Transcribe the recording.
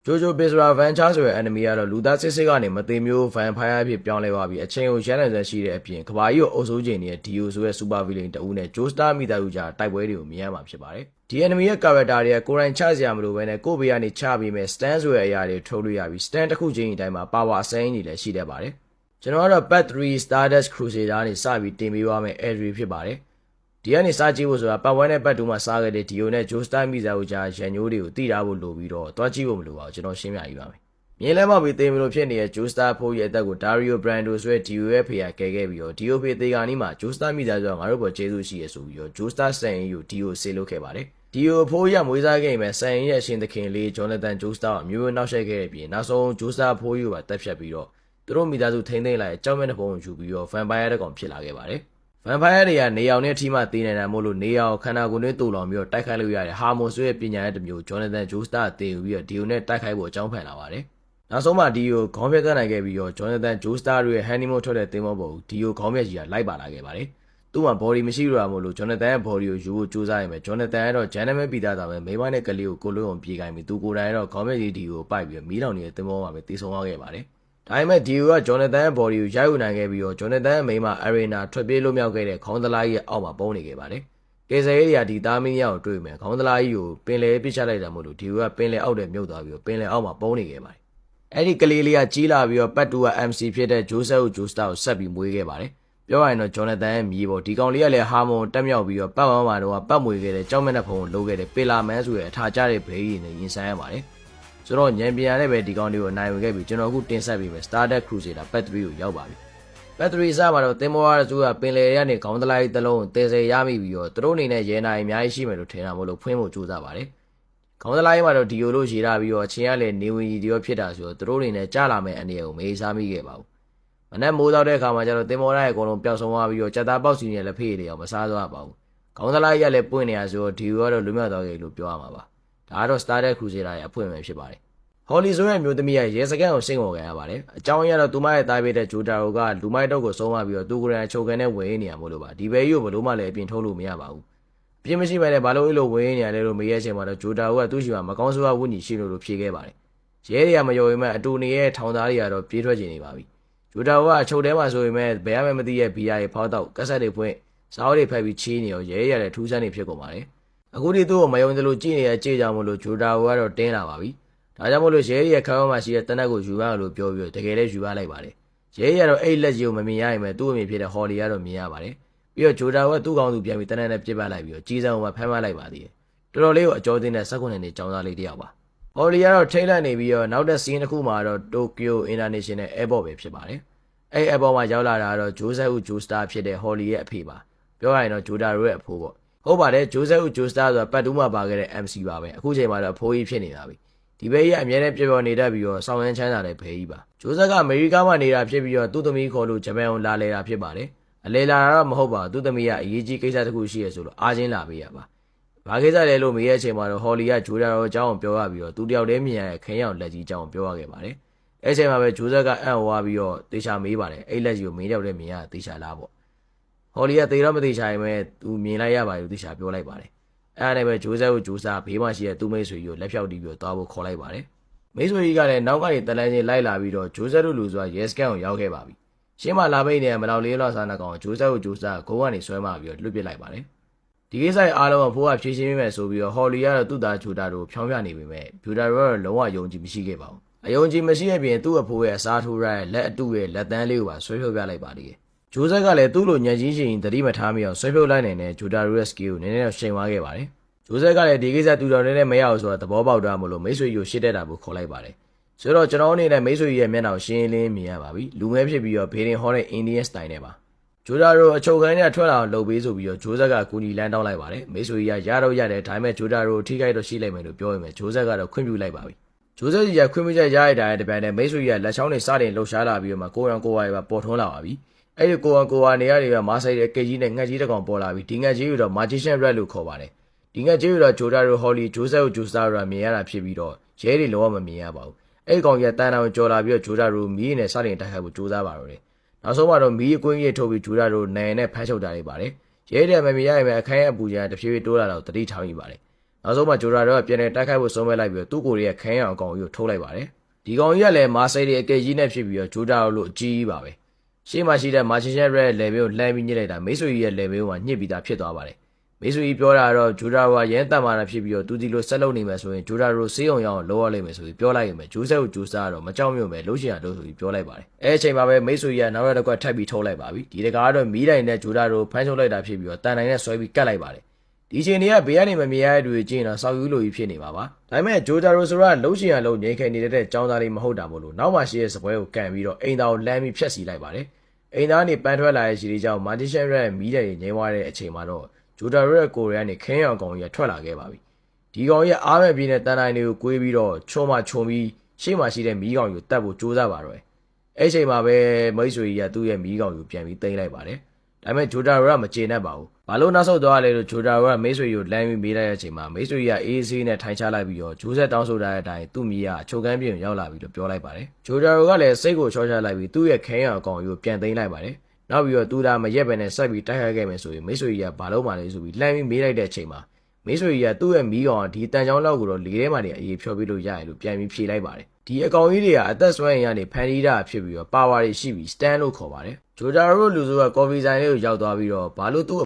Jojo Bizarre Van Char ဆိုတဲ့ enemy ကတော့လူသားစစ်စစ်ကနေမသိမျိုး vampire အဖြစ်ပြောင်းလဲသွားပြီးအချိန်ကိုရန်နိုင်စွမ်းရှိတဲ့အပြင်ကဘာကြီးကိုအုပ်စိုးခြင်းနေတဲ့ Dio ဆိုတဲ့ super villain တဦးနဲ့ Joestar မိသားစုကြားတိုက်ပွဲတွေကိုမြင်ရမှာဖြစ်ပါတယ်။ဒီ enemy ရဲ့ character တွေကကိုယ်တိုင်ချစရာမလိုဘဲနဲ့ကိုယ့်ဘေးကနေချပြီးမဲ့ stand ဆိုတဲ့အရာတွေထုတ်လို့ရပြီး stand တစ်ခုချင်းအတိုင်းမှာ power အစိမ်းတွေလည်းရှိတတ်ပါတယ်။ကျွန်တော်ကတော့ Part 3 Stardust Crusader နဲ့စပြီးတင်ပေးသွားမယ့် Edry ဖြစ်ပါတယ်။ဒီကနေစားကြည့်ဖို့ဆိုတာပတ်ဝန်းနဲ့ပတ်တူမှာစားခဲ့တဲ့ Dio နဲ့ Joestar မိသားစုကြားရန်ညိုးတွေကိုတိထားဖို့လိုပြီးတော့တွားကြည့်ဖို့မလိုပါဘူးကျွန်တော်ရှင်းပြရေးပါမယ်။မြင်လဲမှပြီးတင်မလို့ဖြစ်နေတဲ့ Joestar ဖိုးရဲ့အသက်ကို Dario Brando ဆိုတဲ့ Dio ရဲ့ဖေကကဲခဲ့ပြီးတော့ Dio ဖေသေးကနီးမှာ Joestar မိသားစုကငါတို့ပေါ်ကျေးဇူးရှိရဆိုပြီးတော့ Joestar ဆန်ရင်ကို Dio ဆေးလုပ်ခဲ့ပါတယ်။ Dio ဖိုးရမွေးစားခဲ့ရင်ပဲဆန်ရင်ရဲ့အရှင်သခင်လေး Jonathan Joestar အမျိုးမျိုးနောက်ဆက်ခဲ့တဲ့ပြင်နောက်ဆုံး Joestar ဖိုးကိုပါတက်ဖြတ်ပြီးတော့သူတို့မိသားစုထိန်းသိမ်းလိုက်တဲ့ကြောက်မဲ့တဲ့ပုံကိုယူပြီးတော့ vampire တစ်ကောင်ဖြစ်လာခဲ့ပါတယ်။ vampire တွေကနေအောင်နဲ့အထီးမှတည်နေတာမို့လို့နေအောင်ခန္ဓာကိုယ်နဲ့တူလောင်ပြီးတော့တိုက်ခိုက်လို့ရတဲ့ Harmon ဆိုတဲ့ပညာရဲ့တစ်မျိုး Jonathan Joestar တင်ယူပြီးတော့ Dio နဲ့တိုက်ခိုက်ဖို့အကြောင်းဖန်လာပါတယ်။နောက်ဆုံးမှ Dio ခေါင်းပြတ်တက်နိုင်ခဲ့ပြီးတော့ Jonathan Joestar တို့ရဲ့ honeymoon ထွက်တဲ့သင်္ဘောပေါ်ကို Dio ခေါင်းပြတ်ကြီးကလိုက်ပါလာခဲ့ပါတယ်။သူ့မှာ body မရှိတော့တာမို့လို့ Jonathan ရဲ့ body ကိုယူဖို့ကြိုးစားရင်ပဲ Jonathan ကတော့ gentleman ပြည်သားသားပဲမိမနဲ့ကလေးကိုကိုလွတ်အောင်ပြေးခိုင်းပြီးသူကိုယ်တိုင်ကတော့ခေါင်းပြတ်ကြီး Dio ကိုပိုက်ပြီးမီးလောင်နေတဲ့သင်္ဘောမှာပဲတည်ဆုံသွားခဲ့ပါတယ်။ဒါပေမဲ့ Dio က Jonathan ရဲ့ body ကိုရိုက်ယူနိုင်ခဲ့ပြီးတော့ Jonathan ရဲ့မိမ Arena ထွက်ပြေးလွတ်မြောက်ခဲ့တဲ့ခေါင်းသလားကြီးရဲ့အောက်မှာပုန်းနေခဲ့ပါတယ်။ကယ်ဆယ်ရေးတွေကဒီသားမင်းရောက်တွေ့မယ်ခေါင်းသလားကြီးကိုပင်လယ်ပစ်ချလိုက်တာမို့လို့ Dio ကပင်လယ်အောက်ထဲမြုပ်သွားပြီးတော့ပင်လယ်အောက်မှာပုန်းနေခဲ့ပါတယ်။အဲ့ဒီကလေးလေးကကြီးလာပြီးတော့ပတ်တူက MC ဖြစ်တဲ့ Joseph Joestar ကိုဆက်ပြီးမွေးခဲ့ပါတယ်။ပြောရရင်တော့ Jonathan ရဲ့မြေပေါ်ဒီကောင်လေးကလည်း Harmon တက်မြောက်ပြီးတော့ပတ်ဝန်းမှာတော့ပတ်မွေခဲ့တဲ့ကြောက်မဲ့တဲ့ဖုံကိုလုပ်ခဲ့တဲ့ Pillarman ဆိုတဲ့အထာကျတဲ့ဘေးကြီးနဲ့ရင်ဆိုင်ရပါတယ်။ဆိုတော့ညံပြန်ရတဲ့ပဲဒီကောင်လေးကိုနိုင်ဝင်ခဲ့ပြီးကျွန်တော်အခုတင်ဆက်ပြီးမယ် Stardust Crusader Part 3ကိုရောက်ပါပြီ။ Part 3စမှာတော့သင်္ဘောရစုကပင်လယ်ရကနေခေါင်းသလားကြီးတစ်လုံးကိုတည်ဆယ်ရမိပြီးတော့သူတို့အနေနဲ့ရဲနိုင်အများကြီးရှိမယ်လို့ထင်တာမို့လို့ဖွင့်ဖို့ကြိုးစားပါတယ်။ခေါင်းသလားကြီးမှာတော့ Dio လို့ရေးထားပြီးတော့အချင်းကလည်းနေဝင်ကြီးDio ဖြစ်တာဆိုတော့သူတို့အနေနဲ့ကြားလာမယ့်အနေကိုမေးစားမိခဲ့ပါဘူး။မနက်မိုးတော့တဲ့အခါမှာကျတော့သင်္ဘောရရဲ့အကုန်လုံးပျောက်ဆုံးသွားပြီးတော့ကြက်သားပေါက်စီနဲ့လည်းဖေးရအောင်မစားသွားပါဘူး။ခေါင်းသလားကြီးကလည်းပွင့်နေရဆိုတော့ Dio ကတော့လွတ်မြောက်သွားခဲ့လို့ပြောရမှာပါ။ဒါကတော့ Stardust Crusader ရဲ့အဖွင့်ပဲဖြစ်ပါတယ်။ Holly ဆိုတဲ့မျိုးသမီးရဲ့ရဲစခန်းကိုစိတ်ဝင်ခံရပါတယ်။အကြောင်းရတော့သူမရဲ့တားပေးတဲ့ Jotaro ကလူမိုက်တော့ကိုဆုံးမပြီးတော့သူကိုယ်တိုင်အချုပ်ခံနဲ့ဝင်နေရမို့လို့ပါ။ဒီဘဲကြီးကိုဘလို့မှလည်းအပြင်ထုတ်လို့မရပါဘူး။အပြစ်မရှိပဲနဲ့ဘာလို့အဲ့လိုဝင်နေရလဲလို့မေးရချိန်မှာတော့ Jotaro ကသူ့ရှိမှာမကောင်းဆိုးဝါးဝန်းကြီးရှိလို့ဖြေခဲ့ပါတယ်။ရဲတွေကမယုံရင်မှအတူနေရဲ့ထောင်သားတွေကတော့ပြေးထွက်ကျင်နေပါပြီ။ Jotaro ကအချုပ်ထဲမှာဆိုရင်မဲ့ဘယ်ရမှမသိရဲ့ဘီယာတွေဖောက်တော့ကက်ဆက်တွေဖွင့်စားအုပ်တွေဖက်ပြီးချီးနေရောရဲရတယ်ထူးဆန်းနေဖြစ်ကုန်ပါတယ်။အခုဒီသူ့ကိုမယုံသလိုကြည့်နေရကြည့်ကြမို့လို့ Jotaro ကတော့တင်းလာပါပြီ။ဒါကြောင့်မို့လို့ရဲရဲ့ခါးမှာရှိတဲ့တနက်ကိုယူရလို့ပြောပြီးတော့တကယ်လည်းယူရလိုက်ပါတယ်။ရဲရတော့အဲ့လက်ကြီးကိုမမြင်ရရင်ပဲသူ့အမေဖြစ်တဲ့ Holly ကတော့မြင်ရပါတယ်။ပြီးတော့ Jotaro ကသူ့ကောင်းသူပြန်ပြီးတနက်နဲ့ပြစ်ပတ်လိုက်ပြီးတော့ကြီးစံအောင်ဖမ်းမလိုက်ပါသေးတယ်။တော်တော်လေးကိုအကျော်သိတဲ့19နှစ်ကျောင်းသားလေးတယောက်ပါ။ Holly ကတော့ထိတ်လန့်နေပြီးတော့နောက်တဲ့ scene တစ်ခုမှာတော့ Tokyo International Airport ပဲဖြစ်ပါတယ်။အဲ့ airport မှာရောက်လာတာကတော့ Joseph Joestar ဖြစ်တဲ့ Holly ရဲ့အဖေပါ။ပြောရရင်တော့ Jotaro ရဲ့အဖိုးပေါ့။ဟုတ်ပါတယ် Joseph Joestar ဆိုတာပတ်တူးမှာပါခဲ့တဲ့ MC ပါပဲ။အခုချိန်မှာတော့အဖိုးကြီးဖြစ်နေပါပြီ။ဒီဘဲကြီးကအမြဲတမ်းပြောနေတတ်ပြီးတော့ဆောင်းရမ်းချမ်းသာတဲ့ဘဲကြီးပါ။ဂျိုးဆက်ကအမေရိကမှာနေတာဖြစ်ပြီးတော့သူ့သမီးခေါ်လို့ဂျပန်ကိုလာလဲတာဖြစ်ပါတယ်။အလဲလာတာတော့မဟုတ်ပါဘူး။သူ့သမီးကအရေးကြီးကိစ္စတစ်ခုရှိရဆိုလို့အားချင်းလာပေးရပါ။ဘာကိစ္စလဲလို့မေးရဲ့အချိန်မှာတော့ Holly ကဂျိုးတာတော်အကြောင်းကိုပြောရပြီးတော့သူတယောက်တည်းမြင်ရတဲ့ခင်းရောက်လက်ကြီးအကြောင်းကိုပြောရခဲ့ပါတယ်။အဲ့ချိန်မှာပဲဂျိုးဆက်ကအံ့ဩသွားပြီးတော့တေချာမေးပါတယ်။အဲ့လက်ကြီးကိုမင်းတယောက်တည်းမြင်ရတေချာလားပေါ့။ Holly ကတေတော့မတေချာရင်ပဲသူမြင်လိုက်ရပါလို့တေချာပြောလိုက်ပါတယ်။အဲ့ဒါနဲ့ပဲဂျိုးဆက်ကိုဂျိုးစားဘေးမှာရှိတဲ့သူ့မိတ်ဆွေကြီးကိုလက်ဖြောက်တီးပြီးတော့သွားဖို့ခေါ်လိုက်ပါတယ်။မိတ်ဆွေကြီးကလည်းနောက်ကနေတလန်းချင်းလိုက်လာပြီးတော့ဂျိုးဆက်တို့လူဆိုတာရဲစကန်ကိုရောက်ခဲ့ပါပြီ။ရှင်းမလာပိတ်နေမလောက်လေးလောက်စားနေကောင်ဂျိုးဆက်ကိုဂျိုးစားဂိုးကနေဆွဲမပြီးတော့လွတ်ပစ်လိုက်ပါတယ်။ဒီကိစ္စရဲ့အားလုံးကဖိုးကဖြည့်ရှင်းပေးမယ်ဆိုပြီးတော့ Holly ကတော့သူ့သားဂျိုတာတို့ဖြောင်းပြနေပေမဲ့ဂျိုတာတို့ကတော့လုံးဝယုံကြည်မရှိခဲ့ပါဘူး။အယုံကြည်မရှိတဲ့ပြင်သူ့အဖိုးရဲ့အစားထိုးရတဲ့လက်အတုရဲ့လက်တန်းလေးကိုပါဆွဲဖြုတ်ပြလိုက်ပါသေးတယ်။ဂျိုးဆက်ကလည်းသူ့လိုညံကြီးရှင်သတိမထားမိအောင်ဆွဲဖြုတ်လိုက်နိုင်တဲ့ဂျိုတာတို့ရဲ့ skill ကိုနည်းနည်းတော့ရှိန်သွားခဲ့ပါတယ်။ဂျိုးဆက်ကလည်းဒီကိစ္စတူတော်နဲ့မရအောင်ဆိုတာသဘောပေါက်ထားမလို့မိတ်ဆွေကြီးကိုရှစ်တက်တာကိုခေါ်လိုက်ပါတယ်။ဆိုတော့ကျွန်တော်အနေနဲ့မိတ်ဆွေကြီးရဲ့မျက်နှာကိုရှင်းလင်းမြင်ရပါပြီ။လူငယ်ဖြစ်ပြီးတော့ဘေးရင်ဟောတဲ့ Indian style နဲ့ပါ။ဂျိုတာတို့အချုပ်ခန်းထဲထွက်လာအောင်လုပ်ပေးဆိုပြီးတော့ဂျိုးဆက်ကကူညီလန်းတောင်းလိုက်ပါတယ်။မိတ်ဆွေကြီးကရတော့ရတယ်ဒါပေမဲ့ဂျိုတာတို့ထိခိုက်တော့ရှိလိုက်မယ်လို့ပြောရင်ဂျိုးဆက်ကတော့ခွင့်ပြုလိုက်ပါပြီ။ဂျိုးဆက်ကြီးကခွင့်ပြုချက်ရရတဲ့တပြိုင်တည်းမိတ်ဆွေကြီးကလက်ချောင်းတွေစတင်လှုပ်ရှားလာပြီးတော့မှကိုရံကိုဝါတွေပါပေါ်ထွန်းလာပါပြီ။အဲ့ဒီကိုရံကိုဝါနေရာတွေကမာဆိုင်တဲ့ကိတ်ကြီးနဲ့ငှက်ကြီးတစ်ကောင်ပေါ်လာပြီးဒီငှက်ကြီးကိုတော့ Magician Red လို့ခေါ်ပါတယ်။ဒီငှက်ကြီးကိုတော့ဂျိုတာတို့ Holly Joseph Joestar တို့မြင်ရတာဖြစ်ပြီးတော့ရဲတွေလုံးဝမမြင်ရပါဘူး။အဲ့ကောင်ကြီးကတန်တောင်ကြော်လာပြီးတော့ဂျိုတာတို့မီးနဲ့စတင်တိုက်ခိုက်ဖို့ကြိုးစားပါတော့တယ်။နောက်ဆုံးမှတော့မီးအကွင်းကြီးထုတ်ပြီးဂျိုတာတို့နိုင်နဲ့ဖမ်းချုပ်တာတွေပါတယ်။ရဲတွေမမြင်ရရင်ပဲအခန်းရဲ့အပူချမ်းတဖြည်းဖြည်းတိုးလာတော့တတိထောင်ကြီးပါတယ်။ နောက်ဆုံးမှာဂျိုဒါရောကပြန်နေတိုက်ခိုက်ဖို့ဆုံးဖြတ်လိုက်ပြီးတော့သူ့ကိုယ်ရဲ့ခန်းရအောင်အကောင်ကြီးကိုထုတ်လိုက်ပါတယ်ဒီကောင်ကြီးကလည်းမာဆေးတွေအကယ်ကြီးနဲ့ဖြစ်ပြီးတော့ဂျိုဒါရောလို့အကြီးကြီးပါပဲရှေ့မှာရှိတဲ့မာချီရှက်ရဲ့ level ကိုလှမ်းပြီးညှစ်လိုက်တာမိတ်ဆွေကြီးရဲ့ level ကိုညှစ်ပြီးသားဖြစ်သွားပါတယ်မိတ်ဆွေကြီးပြောတာတော့ဂျိုဒါရောကရန်တတ်မာတာဖြစ်ပြီးတော့သူဒီလိုဆက်လုပ်နေမယ်ဆိုရင်ဂျိုဒါရောဆေးရုံရောက်အောင်လုပ်ရလိမ့်မယ်ဆိုပြီးပြောလိုက်ရင်ပဲဂျိုးဆက်ကိုဂျိုးစားတော့မကြောက်ရွံ့ပဲလှုပ်ရှင်ရလို့ဆိုပြီးပြောလိုက်ပါတယ်အဲအချိန်မှာပဲမိတ်ဆွေကြီးကနောက်တစ်ခွက်ထပ်ပြီးထုတ်လိုက်ပါပြီဒီတကားတော့မီးတိုင်နဲ့ဂျိုဒါရောဖမ်းချုပ်လိုက်တာဖြစ်ပြီးတော့တန်တိုင်နဲ့ဆွဲပြီးကတ်လိုက်ပါတယ်ဒီချိန်တွေကဘေးကနေမမြင်ရတဲ့သူတွေကြည့်ရင်တော့စောက်ယူလိုကြီးဖြစ်နေပါပါဒါပေမဲ့ဂျိုဒါရိုဆိုတာလှုပ်ရှင်ရလို့ငြိမ်ခဲနေတဲ့ចောင်းသားလေးမဟုတ်တာမို့လို့နောက်မှရှိတဲ့စပွဲကိုကန်ပြီးတော့အိမ်သားကိုလမ်းပြီးဖြတ်စီလိုက်ပါတယ်အိမ်သားကနေပန်းထွက်လာတဲ့ရှီလေးကြောင့်မာတီရှန်ရဲ့မီးတိုင်ငြိမ်းသွားတဲ့အချိန်မှာတော့ဂျိုဒါရိုရဲ့ကိုရီးယားနေခင်းရောင်ကောင်ကြီးထွက်လာခဲ့ပါပြီဒီကောင်ကြီးအားမဲ့ပြင်းတဲ့တန်တိုင်တွေကိုကွေးပြီးတော့ချုံမှချုံပြီးရှေ့မှာရှိတဲ့မီးကောင်ကြီးကိုတတ်ဖို့ကြိုးစားပါတော့အဲ့ချိန်မှာပဲမိတ်ဆွေကြီးကသူ့ရဲ့မီးကောင်ကြီးကိုပြန်ပြီးသိမ်းလိုက်ပါတယ်ဒါပေမဲ့ဂျိုဒါရိုကမကျေနပ်ပါဘူးဘာလို့နောက်ဆုတ်သွားလဲလို့ဂျိုဒါရိုကမိတ်ဆွေကြီးကိုလမ်းပြီးမေးလိုက်တဲ့အချိန်မှာမိတ်ဆွေကြီးကအေးဆေးနဲ့ထိုင်ချလိုက်ပြီးတော့ဂျိုးဆက်တောင်းဆိုတဲ့အတိုင်းသူ့မိကချုပ်ကန်းပြင်ရောက်လာပြီးတော့ပြောလိုက်ပါတယ်ဂျိုဒါရိုကလည်းစိတ်ကိုချောချလိုက်ပြီးသူ့ရဲ့ခဲရံအကောင်ကြီးကိုပြန်သိမ်းလိုက်ပါတယ်နောက်ပြီးတော့သူဒါမရက်ပဲနဲ့ဆက်ပြီးတိုက်ခိုက်ခဲ့မယ်ဆိုရင်မိတ်ဆွေကြီးကဘာလို့မှလဲဆိုပြီးလှမ်းပြီးမေးလိုက်တဲ့အချိန်မှာမိတ်ဆွေကြီးကသူ့ရဲ့မီးကောင်ဒီတန်ချောင်းလောက်ကိုတော့လေထဲမှာနေအေးဖြောပေးလို့ရတယ်လို့ပြန်ပြီးဖြေလိုက်ပါတယ်ဒီအကောင်ကြီးတွေကအသက်ဆွဲရင်ကနေဖန်တီးတာဖြစ်ပြီးတော့ပါဝါတွေရှိပြီး stand လို့ခေါ်ပါတယ်ဂျိုဒါရိုလူဆိုကကော်ဖီဆိုင်လေးကိုရောက်သွားပြီးတော့ဘာလို့သူ့